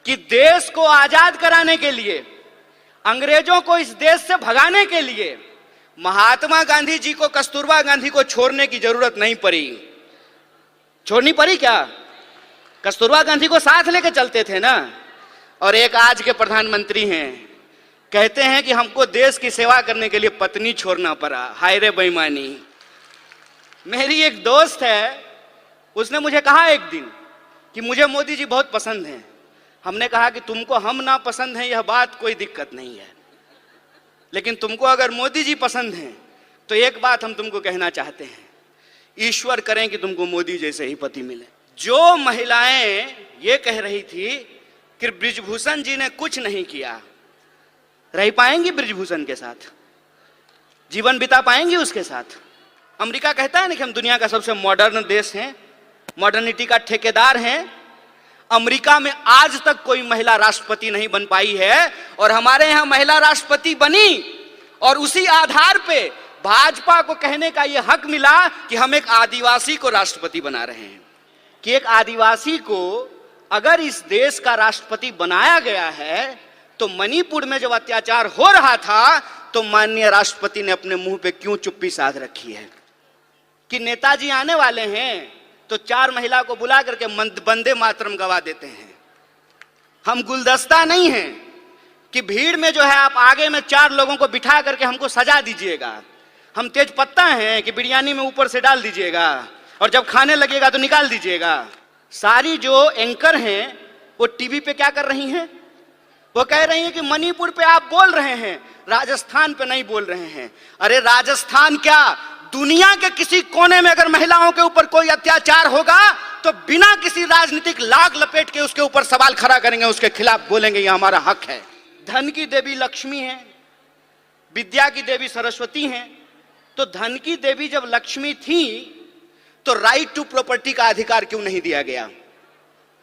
कि देश को आजाद कराने के लिए, अंग्रेजों को इस देश से भगाने के लिए महात्मा गांधी जी को, कस्तूरबा गांधी को छोड़ने की जरूरत नहीं पड़ी। छोड़नी पड़ी क्या? कस्तूरबा गांधी को साथ लेके चलते थे ना। और एक आज के प्रधानमंत्री हैं, कहते हैं कि हमको देश की सेवा करने के लिए पत्नी छोड़ना पड़ा। हाय रे बेईमानी। मेरी एक दोस्त है, उसने मुझे कहा एक दिन कि मुझे मोदी जी बहुत पसंद हैं। हमने कहा कि तुमको हम ना पसंद हैं यह बात कोई दिक्कत नहीं है, लेकिन तुमको अगर मोदी जी पसंद हैं तो एक बात हम तुमको कहना चाहते हैं, ईश्वर करें कि तुमको मोदी जैसे ही पति मिले। जो महिलाएं ये कह रही थी कि बृजभूषण जी ने कुछ नहीं किया, रह पाएंगी बृजभूषण के साथ? जीवन बिता पाएंगी उसके साथ? अमेरिका कहता है ना कि हम दुनिया का सबसे मॉडर्न देश हैं, मॉडर्निटी का ठेकेदार हैं। अमेरिका में आज तक कोई महिला राष्ट्रपति नहीं बन पाई है, और हमारे यहां महिला राष्ट्रपति बनी, और उसी आधार पे भाजपा को कहने का यह हक मिला कि हम एक आदिवासी को राष्ट्रपति बना रहे हैं। कि एक आदिवासी को अगर इस देश का राष्ट्रपति बनाया गया है, तो मणिपुर में जब अत्याचार हो रहा था तो माननीय राष्ट्रपति ने अपने मुंह पे क्यों चुप्पी साध रखी है? कि नेताजी आने वाले हैं तो 4 महिला को बुला करके वंदे मातरम गवा देते हैं। हम गुलदस्ता नहीं हैं कि भीड़ में जो है आप आगे में 4 लोगों को बिठा करके हमको सजा दीजिएगा। हम तेज पत्ता हैं कि बिरयानी में ऊपर से डाल दीजिएगा और जब खाने लगेगा तो निकाल दीजिएगा। सारी जो एंकर हैं वो टीवी पे क्या कर रही हैं? वो कह रही हैं कि मणिपुर पे आप बोल रहे हैं, राजस्थान पे नहीं बोल रहे हैं। अरे राजस्थान क्या, दुनिया के किसी कोने में अगर महिलाओं के ऊपर कोई अत्याचार होगा तो बिना किसी राजनीतिक लाग लपेट के उसके ऊपर सवाल खड़ा करेंगे, उसके खिलाफ बोलेंगे, यह हमारा हक है। धन की देवी लक्ष्मी है, विद्या की देवी सरस्वती हैं, तो धन की देवी जब लक्ष्मी थी तो राइट टू प्रॉपर्टी का अधिकार क्यों नहीं दिया गया?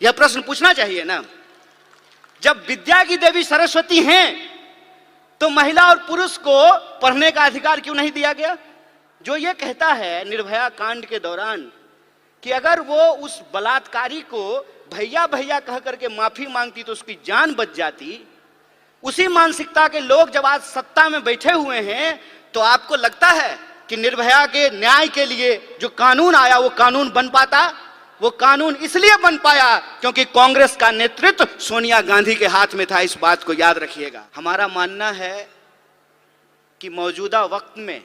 यह प्रश्न पूछना चाहिए ना। जब विद्या की देवी सरस्वती हैं तो महिला और पुरुष को पढ़ने का अधिकार क्यों नहीं दिया गया? जो ये कहता है निर्भया कांड के दौरान कि अगर वो उस बलात्कारी को भैया भैया कह करके माफी मांगती तो उसकी जान बच जाती, उसी मानसिकता के लोग जब आज सत्ता में बैठे हुए हैं, तो आपको लगता है कि निर्भया के न्याय के लिए जो कानून आया वो कानून बन पाता? वो कानून इसलिए बन पाया क्योंकि कांग्रेस का नेतृत्व सोनिया गांधी के हाथ में था। इस बात को याद रखिएगा। हमारा मानना है कि मौजूदा वक्त में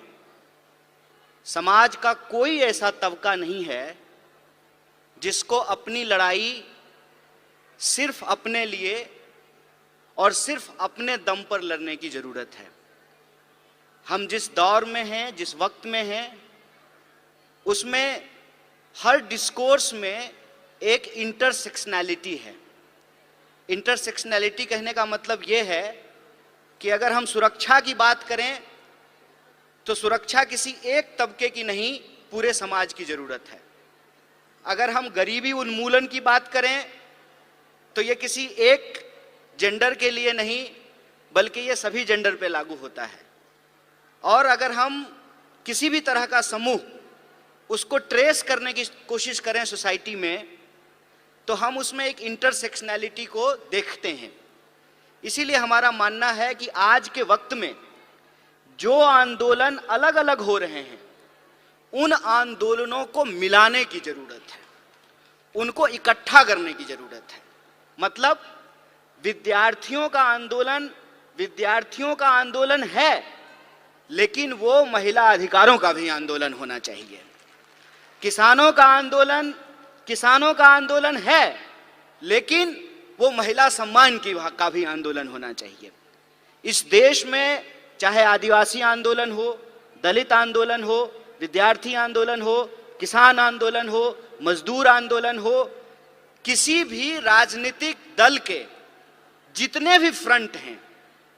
समाज का कोई ऐसा तबका नहीं है जिसको अपनी लड़ाई सिर्फ अपने लिए और सिर्फ अपने दम पर लड़ने की जरूरत है। हम जिस दौर में हैं, जिस वक्त में हैं, उसमें हर डिस्कोर्स में एक इंटरसेक्शनैलिटी है। इंटरसेक्शनैलिटी कहने का मतलब यह है कि अगर हम सुरक्षा की बात करें तो सुरक्षा किसी एक तबके की नहीं, पूरे समाज की जरूरत है। अगर हम गरीबी उन्मूलन की बात करें तो यह किसी एक जेंडर के लिए नहीं, बल्कि यह सभी जेंडर पे लागू होता है। और अगर हम किसी भी तरह का समूह उसको ट्रेस करने की कोशिश करें सोसाइटी में, तो हम उसमें एक इंटरसेक्शनैलिटी को देखते हैं। इसीलिए हमारा मानना है कि आज के वक्त में जो आंदोलन अलग अलग हो रहे हैं, उन आंदोलनों को मिलाने की जरूरत है, उनको इकट्ठा करने की जरूरत है। मतलब विद्यार्थियों का आंदोलन है, लेकिन वो महिला अधिकारों का भी आंदोलन होना चाहिए। किसानों का आंदोलन है, लेकिन वो महिला सम्मान का भी आंदोलन होना चाहिए। इस देश में चाहे आदिवासी आंदोलन हो, दलित आंदोलन हो, विद्यार्थी आंदोलन हो, किसान आंदोलन हो, मजदूर आंदोलन हो, किसी भी राजनीतिक दल के जितने भी फ्रंट हैं,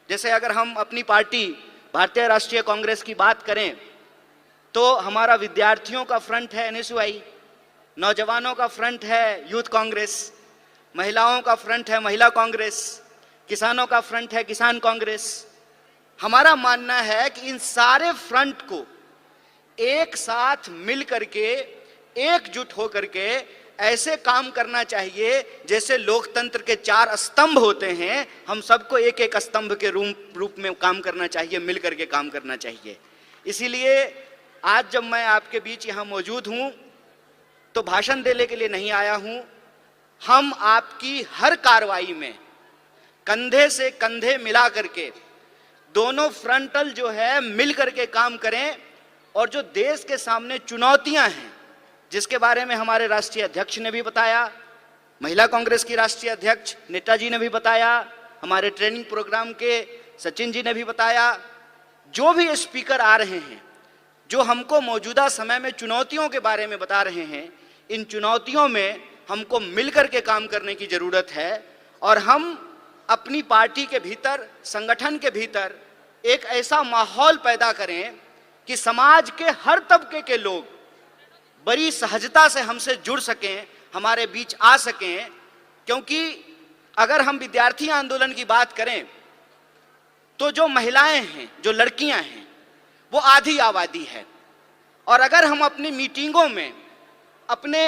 जैसे अगर हम अपनी पार्टी भारतीय राष्ट्रीय कांग्रेस की बात करें तो हमारा विद्यार्थियों का फ्रंट है एनएसयूआई, नौजवानों का फ्रंट है यूथ कांग्रेस, महिलाओं का फ्रंट है महिला कांग्रेस, किसानों का फ्रंट है किसान कांग्रेस। हमारा मानना है कि इन सारे फ्रंट को एक साथ मिल करके, एकजुट होकर के ऐसे काम करना चाहिए जैसे लोकतंत्र के 4 स्तंभ होते हैं, हम सबको एक एक स्तंभ के रूप में काम करना चाहिए, मिलकर के काम करना चाहिए। इसीलिए आज जब मैं आपके बीच यहाँ मौजूद हूँ तो भाषण देने के लिए नहीं आया हूँ। हम आपकी हर कार्रवाई में कंधे से कंधे मिला करके दोनों फ्रंटल जो है मिल करके काम करें, और जो देश के सामने चुनौतियां हैं जिसके बारे में हमारे राष्ट्रीय अध्यक्ष ने भी बताया, महिला कांग्रेस की राष्ट्रीय अध्यक्ष नेताजी ने भी बताया, हमारे ट्रेनिंग प्रोग्राम के सचिन जी ने भी बताया, जो भी स्पीकर आ रहे हैं जो हमको मौजूदा समय में चुनौतियों के बारे में बता रहे हैं, इन चुनौतियों में हमको मिलकर के काम करने की जरूरत है। और हम अपनी पार्टी के भीतर, संगठन के भीतर एक ऐसा माहौल पैदा करें कि समाज के हर तबके के लोग बड़ी सहजता से हमसे जुड़ सकें, हमारे बीच आ सकें। क्योंकि अगर हम विद्यार्थी आंदोलन की बात करें तो जो महिलाएं हैं, जो लड़कियां हैं, वो आधी आबादी है। और अगर हम अपनी मीटिंगों में, अपने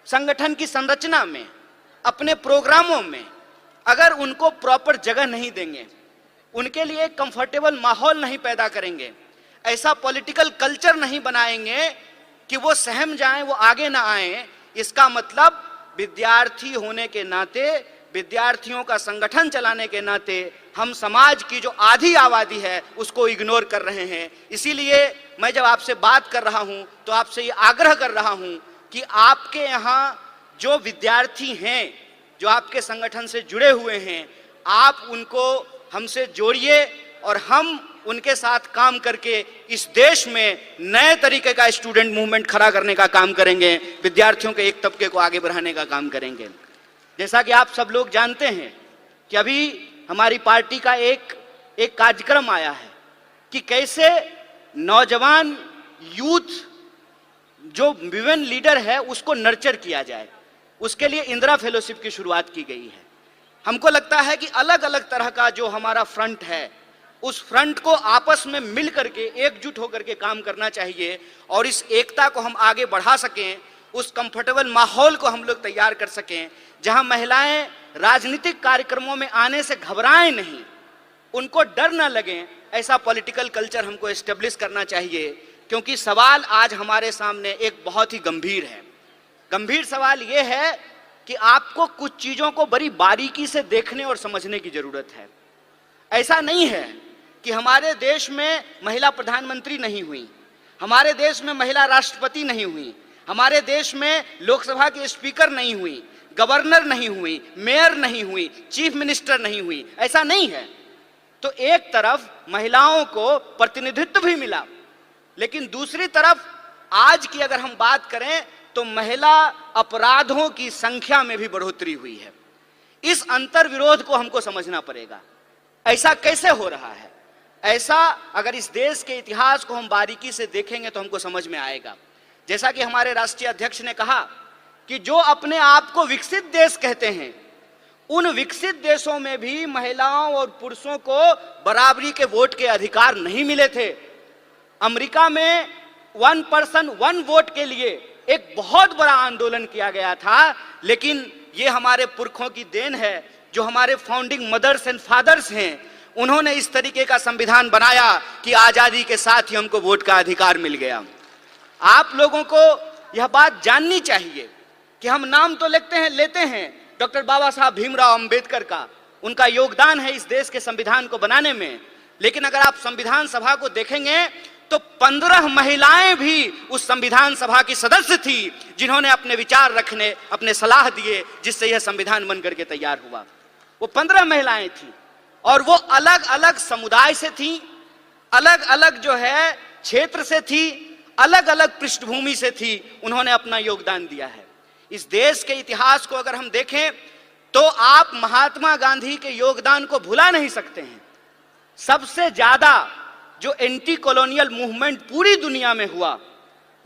संगठन की संरचना में, अपने प्रोग्रामों में अगर उनको प्रॉपर जगह नहीं देंगे, उनके लिए कंफर्टेबल माहौल नहीं पैदा करेंगे, ऐसा पॉलिटिकल कल्चर नहीं बनाएंगे कि वो सहम जाएं, वो आगे ना आए, इसका मतलब विद्यार्थी होने के नाते, विद्यार्थियों का संगठन चलाने के नाते हम समाज की जो आधी आबादी है उसको इग्नोर कर रहे हैं। इसीलिए मैं जब आपसे बात कर रहा हूं तो आपसे ये आग्रह कर रहा हूं कि आपके यहाँ जो विद्यार्थी हैं, जो आपके संगठन से जुड़े हुए हैं, आप उनको हमसे जोड़िए और हम उनके साथ काम करके इस देश में नए तरीके का स्टूडेंट मूवमेंट खड़ा करने का काम करेंगे, विद्यार्थियों के एक तबके को आगे बढ़ाने का काम करेंगे। जैसा कि आप सब लोग जानते हैं कि अभी हमारी पार्टी का एक कार्यक्रम आया है कि कैसे नौजवान यूथ जो विमेन लीडर है उसको नर्चर किया जाए। उसके लिए इंदिरा फेलोशिप की शुरुआत की गई है। हमको लगता है कि अलग अलग तरह का जो हमारा फ्रंट है, उस फ्रंट को आपस में मिल करके एकजुट होकर के काम करना चाहिए और इस एकता को हम आगे बढ़ा सकें, उस कंफर्टेबल माहौल को हम लोग तैयार कर सकें जहां महिलाएं राजनीतिक कार्यक्रमों में आने से घबराएं नहीं, उनको डर ना लगे, ऐसा पॉलिटिकल कल्चर हमको एस्टेब्लिश करना चाहिए। क्योंकि सवाल आज हमारे सामने एक बहुत ही गंभीर है। गंभीर सवाल यह है कि आपको कुछ चीजों को बड़ी बारीकी से देखने और समझने की जरूरत है। ऐसा नहीं है कि हमारे देश में महिला प्रधानमंत्री नहीं हुई, हमारे देश में महिला राष्ट्रपति नहीं हुई, हमारे देश में लोकसभा की स्पीकर नहीं हुई, गवर्नर नहीं हुई, मेयर नहीं हुई, चीफ मिनिस्टर नहीं हुई, ऐसा नहीं है। तो एक तरफ महिलाओं को प्रतिनिधित्व भी मिला, लेकिन दूसरी तरफ आज की अगर हम बात करें तो महिला अपराधों की संख्या में भी बढ़ोतरी हुई है। इस अंतर विरोध को हमको समझना पड़ेगा। ऐसा कैसे हो रहा है? ऐसा अगर इस देश के इतिहास को हम बारीकी से देखेंगे तो हमको समझ में आएगा। जैसा कि हमारे राष्ट्रीय अध्यक्ष ने कहा कि जो अपने आप को विकसित देश कहते हैं, उन विकसित देशों में भी महिलाओं और पुरुषों को बराबरी के वोट के अधिकार नहीं मिले थे। अमेरिका में 1 पर्सन 1 वोट के लिए एक बहुत बड़ा आंदोलन किया गया था, लेकिन ये हमारे पुरखों की देन है, जो हमारे फाउंडिंग मदर्स एंड फादर्स हैं, उन्होंने इस तरीके का संविधान बनाया कि आजादी के साथ ही हमको वोट का अधिकार मिल गया। आप लोगों को यह बात जाननी चाहिए कि हम नाम तो लेते हैं डॉक्टर बाबा साहब भीमराव अंबेडकर का, उनका योगदान है इस देश के संविधान को बनाने में, लेकिन अगर आप संविधान सभा को देखेंगे तो 15 महिलाएं भी उस संविधान सभा की सदस्य थी, जिन्होंने अपने विचार रखने, अपने सलाह दिए, जिससे यह संविधान बनकर के तैयार हुआ। वो 15 महिलाएं थी और वो अलग अलग समुदाय से थी, अलग अलग जो है क्षेत्र से थी, अलग अलग पृष्ठभूमि से थी। उन्होंने अपना योगदान दिया है। इस देश के इतिहास को अगर हम देखें तो आप महात्मा गांधी के योगदान को भुला नहीं सकते हैं। सबसे ज्यादा जो एंटी कॉलोनियल मूवमेंट पूरी दुनिया में हुआ,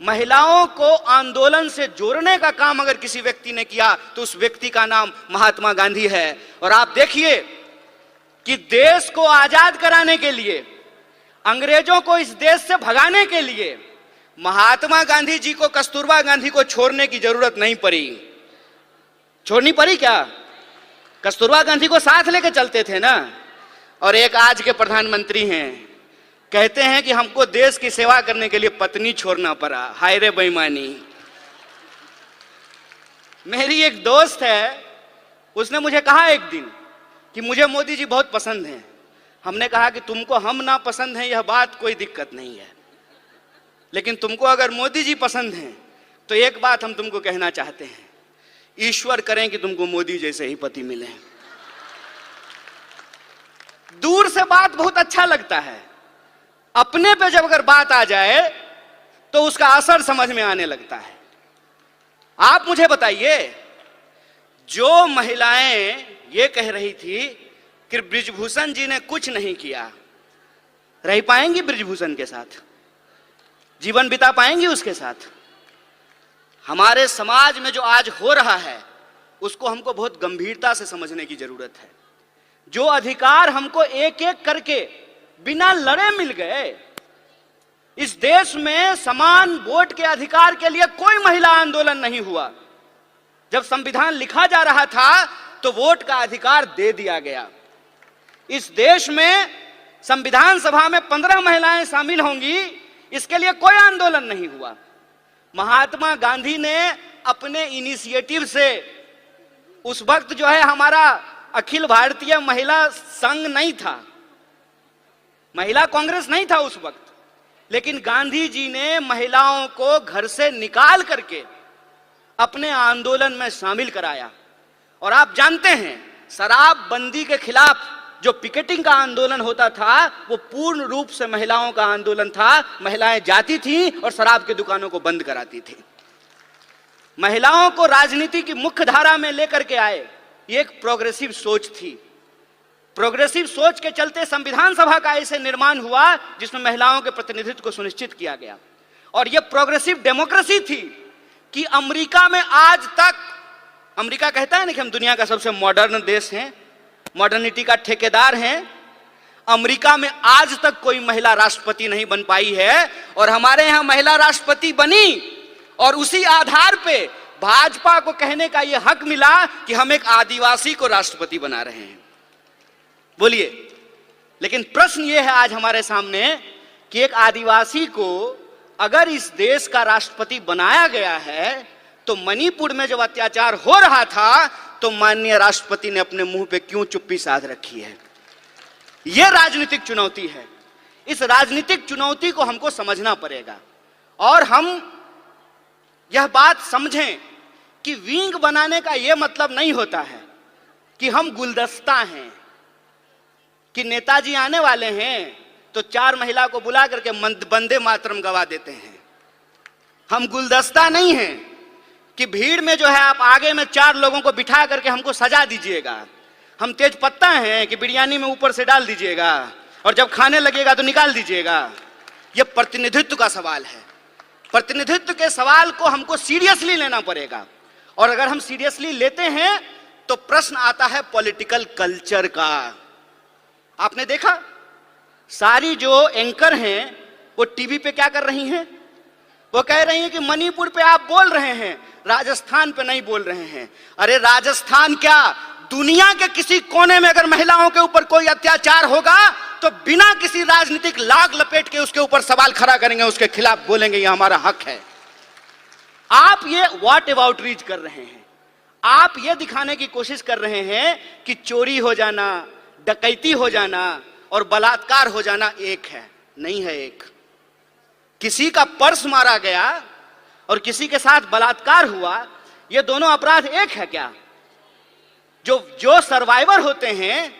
महिलाओं को आंदोलन से जोड़ने का काम अगर किसी व्यक्ति ने किया तो उस व्यक्ति का नाम महात्मा गांधी है। और आप देखिए कि देश को आजाद कराने के लिए, अंग्रेजों को इस देश से भगाने के लिए महात्मा गांधी जी को कस्तूरबा गांधी को छोड़ने की जरूरत नहीं पड़ी। छोड़नी पड़ी क्या? कस्तूरबा गांधी को साथ लेके चलते थे ना। और एक आज के प्रधानमंत्री हैं, कहते हैं कि हमको देश की सेवा करने के लिए पत्नी छोड़ना पड़ा। हाय रे बेईमानी। मेरी एक दोस्त है, उसने मुझे कहा एक दिन कि मुझे मोदी जी बहुत पसंद हैं। हमने कहा कि तुमको हम ना पसंद हैं यह बात कोई दिक्कत नहीं है, लेकिन तुमको अगर मोदी जी पसंद हैं तो एक बात हम तुमको कहना चाहते हैं, ईश्वर करें कि तुमको मोदी जैसे ही पति मिले। दूर से बात बहुत अच्छा लगता है, अपने पे जब अगर बात आ जाए तो उसका असर समझ में आने लगता है। आप मुझे बताइए, जो महिलाएं ये कह रही थी कि बृजभूषण जी ने कुछ नहीं किया, रह पाएंगी बृजभूषण के साथ? जीवन बिता पाएंगी उसके साथ? हमारे समाज में जो आज हो रहा है उसको हमको बहुत गंभीरता से समझने की जरूरत है। जो अधिकार हमको एक एक करके बिना लड़े मिल गए, इस देश में समान वोट के अधिकार के लिए कोई महिला आंदोलन नहीं हुआ। जब संविधान लिखा जा रहा था तो वोट का अधिकार दे दिया गया। इस देश में संविधान सभा में 15 महिलाएं शामिल होंगी, इसके लिए कोई आंदोलन नहीं हुआ। महात्मा गांधी ने अपने इनिशिएटिव से, उस वक्त जो है हमारा अखिल भारतीय महिला संघ नहीं था, महिला कांग्रेस नहीं था उस वक्त, लेकिन गांधी जी ने महिलाओं को घर से निकाल करके अपने आंदोलन में शामिल कराया। और आप जानते हैं, शराबबंदी के खिलाफ जो पिकेटिंग का आंदोलन होता था वो पूर्ण रूप से महिलाओं का आंदोलन था। महिलाएं जाती थी और शराब की दुकानों को बंद कराती थी। महिलाओं को राजनीति की मुख्य धारा में लेकर के आए, ये एक प्रोग्रेसिव सोच थी। प्रोग्रेसिव सोच के चलते संविधान सभा का ऐसे निर्माण हुआ जिसमें महिलाओं के प्रतिनिधित्व को सुनिश्चित किया गया। और यह प्रोग्रेसिव डेमोक्रेसी थी कि अमेरिका में आज तक, अमेरिका कहता है ना कि हम दुनिया का सबसे मॉडर्न देश हैं, मॉडर्निटी का ठेकेदार हैं, अमेरिका में आज तक कोई महिला राष्ट्रपति नहीं बन पाई है। और हमारे यहां महिला राष्ट्रपति बनी और उसी आधार पे भाजपा को कहने का यह हक मिला कि हम एक आदिवासी को राष्ट्रपति बना रहे हैं। बोलिए, लेकिन प्रश्न यह है आज हमारे सामने कि एक आदिवासी को अगर इस देश का राष्ट्रपति बनाया गया है तो मणिपुर में जब अत्याचार हो रहा था तो माननीय राष्ट्रपति ने अपने मुंह पे क्यों चुप्पी साध रखी है? यह राजनीतिक चुनौती है। इस राजनीतिक चुनौती को हमको समझना पड़ेगा और हम यह बात समझें कि विंग बनाने का यह मतलब नहीं होता है कि हम गुलदस्ता हैं, कि नेताजी आने वाले हैं तो 4 महिला को बुला करके वंदे मातरम गवा देते हैं। हम गुलदस्ता नहीं हैं कि भीड़ में जो है आप आगे में 4 लोगों को बिठा करके हमको सजा दीजिएगा। हम तेज पत्ता हैं कि बिरयानी में ऊपर से डाल दीजिएगा और जब खाने लगेगा तो निकाल दीजिएगा। यह प्रतिनिधित्व का सवाल है। प्रतिनिधित्व के सवाल को हमको सीरियसली लेना पड़ेगा और अगर हम सीरियसली लेते हैं तो प्रश्न आता है पॉलिटिकल कल्चर का। आपने देखा, सारी जो एंकर हैं वो टीवी पे क्या कर रही हैं? वो कह रही हैं कि मणिपुर पे आप बोल रहे हैं, राजस्थान पे नहीं बोल रहे हैं। अरे राजस्थान क्या, दुनिया के किसी कोने में अगर महिलाओं के ऊपर कोई अत्याचार होगा तो बिना किसी राजनीतिक लाग लपेट के उसके ऊपर सवाल खड़ा करेंगे, उसके खिलाफ बोलेंगे ये हमारा हक है। आप ये व्हाट अबाउट रीच कर रहे हैं। आप ये दिखाने की कोशिश कर रहे हैं कि चोरी हो जाना, डकैती हो जाना और बलात्कार हो जाना एक है, नहीं है एक। किसी का पर्स मारा गया और किसी के साथ बलात्कार हुआ, ये दोनों अपराध एक है क्या? जो सर्वाइवर होते हैं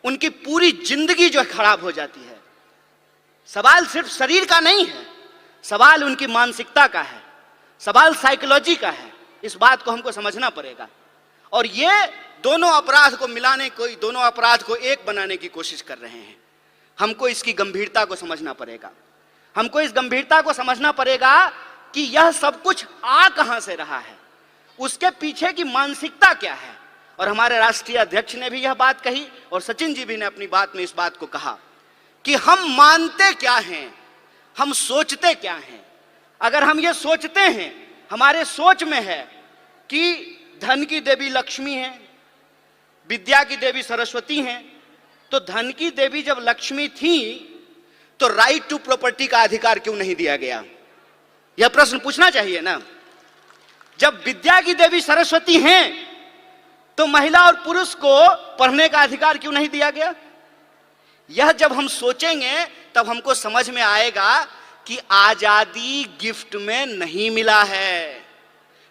उनकी पूरी जिंदगी जो खराब हो जाती है। सवाल सिर्फ शरीर का नहीं है, सवाल उनकी मानसिकता का है, सवाल साइकोलॉजी का है। इस बात को हमको समझना पड़ेगा और ये दोनों अपराध को मिलाने, कोई दोनों अपराध को एक बनाने की कोशिश कर रहे हैं। हमको इसकी गंभीरता को समझना पड़ेगा। हमको इस गंभीरता को समझना पड़ेगा कि यह सब कुछ आ कहां से रहा है, उसके पीछे की मानसिकता क्या है। और हमारे राष्ट्रीय अध्यक्ष ने भी यह बात कही और सचिन जी भी ने अपनी बात में इस बात को कहा कि हम मानते क्या हैं, हम सोचते क्या हैं। अगर हम ये सोचते हैं, हमारे सोच में है कि धन की देवी लक्ष्मी है, विद्या की देवी सरस्वती हैं, तो धन की देवी जब लक्ष्मी थी तो राइट टू प्रॉपर्टी का अधिकार क्यों नहीं दिया गया? यह प्रश्न पूछना चाहिए ना। जब विद्या की देवी सरस्वती हैं तो महिला और पुरुष को पढ़ने का अधिकार क्यों नहीं दिया गया? यह जब हम सोचेंगे तब हमको समझ में आएगा कि आजादी गिफ्ट में नहीं मिला है,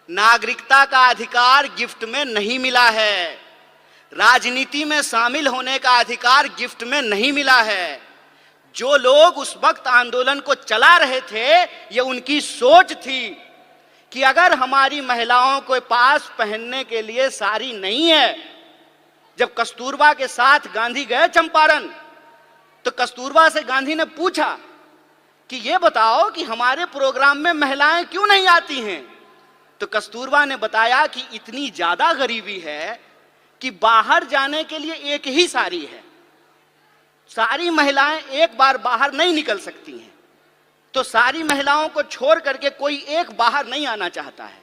नागरिकता का अधिकार गिफ्ट में नहीं मिला है, राजनीति में शामिल होने का अधिकार गिफ्ट में नहीं मिला है। जो लोग उस वक्त आंदोलन को चला रहे थे, ये उनकी सोच थी कि अगर हमारी महिलाओं के पास पहनने के लिए साड़ी नहीं है। जब कस्तूरबा के साथ गांधी गए चंपारण, तो कस्तूरबा से गांधी ने पूछा कि ये बताओ कि हमारे प्रोग्राम में महिलाएं क्यों नहीं आती हैं? तो कस्तूरबा ने बताया कि इतनी ज्यादा गरीबी है कि बाहर जाने के लिए एक ही साड़ी है, सारी महिलाएं एक बार बाहर नहीं निकल सकती हैं, तो सारी महिलाओं को छोड़ करके कोई एक बाहर नहीं आना चाहता है।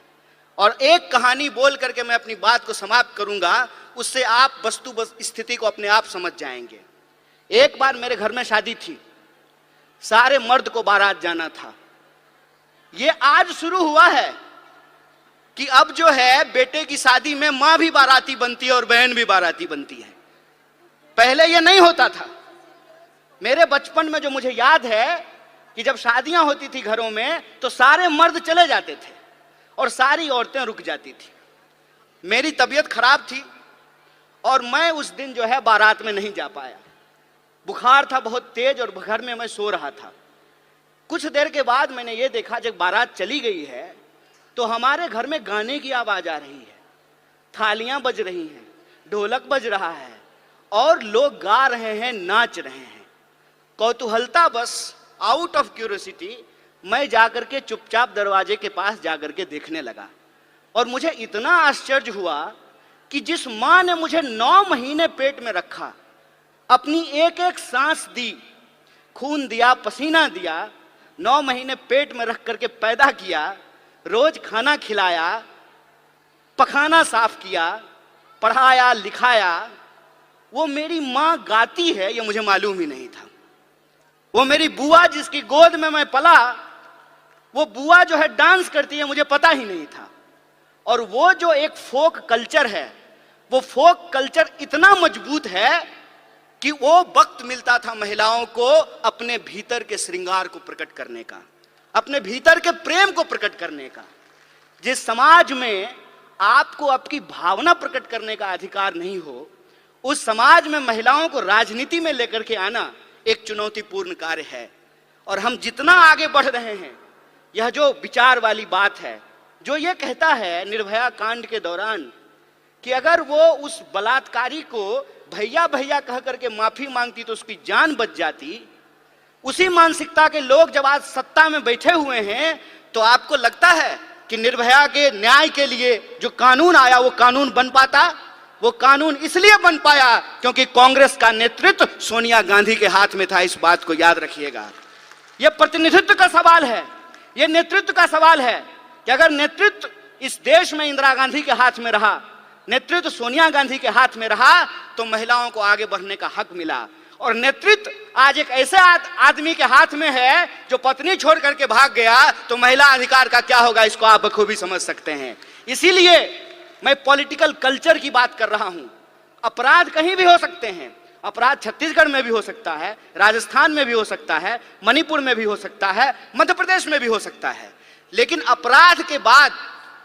और एक कहानी बोल करके मैं अपनी बात को समाप्त करूंगा, उससे आप वस्तु स्थिति को अपने आप समझ जाएंगे। एक बार मेरे घर में शादी थी, सारे मर्द को बारात जाना था। ये आज शुरू हुआ है कि अब जो है बेटे की शादी में मां भी बाराती बनती है और बहन भी बाराती बनती है। पहले ये नहीं होता था। मेरे बचपन में जो मुझे याद है कि जब शादियां होती थी घरों में तो सारे मर्द चले जाते थे और सारी औरतें रुक जाती थी। मेरी तबीयत खराब थी और मैं उस दिन जो है बारात में नहीं जा पाया। बुखार था बहुत तेज और घर में मैं सो रहा था। कुछ देर के बाद मैंने ये देखा, जब बारात चली गई है तो हमारे घर में गाने की आवाज आ रही है, थालियां बज रही हैं, ढोलक बज रहा है और लोग गा रहे हैं, नाच रहे हैं। कौतूहलता बस, आउट ऑफ क्यूरियोसिटी, मैं जाकर के चुपचाप दरवाजे के पास जाकर के देखने लगा और मुझे इतना आश्चर्य हुआ कि जिस मां ने मुझे 9 महीने पेट में रखा, अपनी एक एक सांस दी, खून दिया, पसीना दिया, 9 महीने पेट में रख करके पैदा किया, रोज खाना खिलाया, पखाना साफ किया, पढ़ाया लिखाया, वो मेरी मां गाती है ये मुझे मालूम ही नहीं था। वो मेरी बुआ जिसकी गोद में मैं पला, वो बुआ जो है डांस करती है मुझे पता ही नहीं था। और वो जो एक फोक कल्चर है, वो फोक कल्चर इतना मजबूत है कि वो वक्त मिलता था महिलाओं को अपने भीतर के श्रृंगार को प्रकट करने का, अपने भीतर के प्रेम को प्रकट करने का। जिस समाज में आपको आपकी भावना प्रकट करने का अधिकार नहीं हो, उस समाज में महिलाओं को राजनीति में लेकर के आना एक चुनौतीपूर्ण कार्य है। और हम जितना आगे बढ़ रहे हैं, यह जो विचार वाली बात है, जो ये कहता है निर्भया कांड के दौरान कि अगर वो उस बलात्कारी को भैया भैया कह करके माफी मांगती तो उसकी जान बच जाती, उसी मानसिकता के लोग जब आज सत्ता में बैठे हुए हैं, तो आपको लगता है कि निर्भया के न्याय के लिए जो कानून आया वो कानून बन पाता? वो कानून इसलिए बन पाया क्योंकि कांग्रेस का नेतृत्व सोनिया गांधी के हाथ में था। इस बात को याद रखिएगा। यह प्रतिनिधित्व का सवाल है, यह नेतृत्व का सवाल है कि अगर नेतृत्व इस देश में इंदिरा गांधी के हाथ में रहा, नेतृत्व सोनिया गांधी के हाथ में रहा, तो महिलाओं को आगे बढ़ने का हक मिला। और नेतृत्व आज एक ऐसे आदमी के हाथ में है जो पत्नी छोड़ करके भाग गया, तो महिला अधिकार का क्या होगा, इसको आप बखूबी समझ सकते हैं। इसीलिए मैं पॉलिटिकल कल्चर की बात कर रहा हूं। अपराध कहीं भी हो सकते हैं, अपराध छत्तीसगढ़ में भी हो सकता है, राजस्थान में भी हो सकता है, मणिपुर में भी हो सकता है, मध्य प्रदेश में भी हो सकता है। लेकिन अपराध के बाद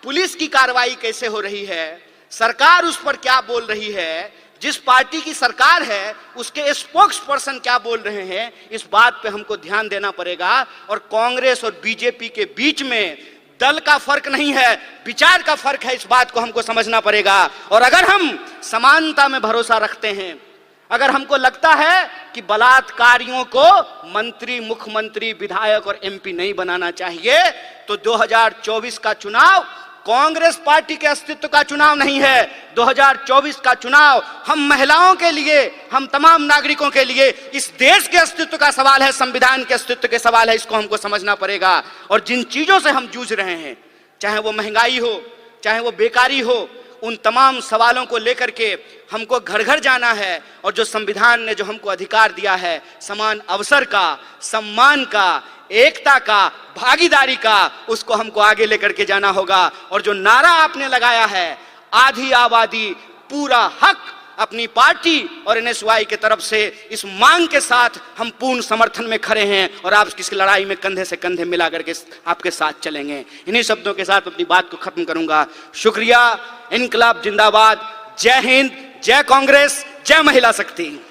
पुलिस की कार्रवाई कैसे हो रही है, सरकार उस पर क्या बोल रही है, जिस पार्टी की सरकार है उसके स्पोक्स पर्सन क्या बोल रहे हैं, इस बात पे हमको ध्यान देना पड़ेगा। और कांग्रेस और बीजेपी के बीच में दल का फर्क नहीं है, विचार का फर्क है। इस बात को हमको समझना पड़ेगा। और अगर हम समानता में भरोसा रखते हैं, अगर हमको लगता है कि बलात्कारियों को मंत्री, मुख्यमंत्री, विधायक और एमपी नहीं बनाना चाहिए, तो 2024 का चुनाव कांग्रेस पार्टी के अस्तित्व का चुनाव नहीं है, 2024 का चुनाव हम महिलाओं के लिए, हम तमाम नागरिकों के लिए, इस देश के अस्तित्व का सवाल है, संविधान के अस्तित्व के सवाल है। इसको हमको समझना पड़ेगा। और जिन चीजों से हम जूझ रहे हैं, चाहे वो महंगाई हो, चाहे वो बेकारी हो, उन तमाम सवालों को लेकर के हमको घर घर जाना है। और जो संविधान ने जो हमको अधिकार दिया है, समान अवसर का, सम्मान का, एकता का, भागीदारी का, उसको हमको आगे लेकर के जाना होगा। और जो नारा आपने लगाया है, आधी आबादी पूरा हक, अपनी पार्टी और एनएसवाई के तरफ से इस मांग के साथ हम पूर्ण समर्थन में खड़े हैं और आप इस लड़ाई में कंधे से कंधे मिला करके आपके साथ चलेंगे। इन्हीं शब्दों के साथ अपनी बात को खत्म करूंगा। शुक्रिया। इनकलाब जिंदाबाद। जय हिंद, जय कांग्रेस, जय महिला शक्ति।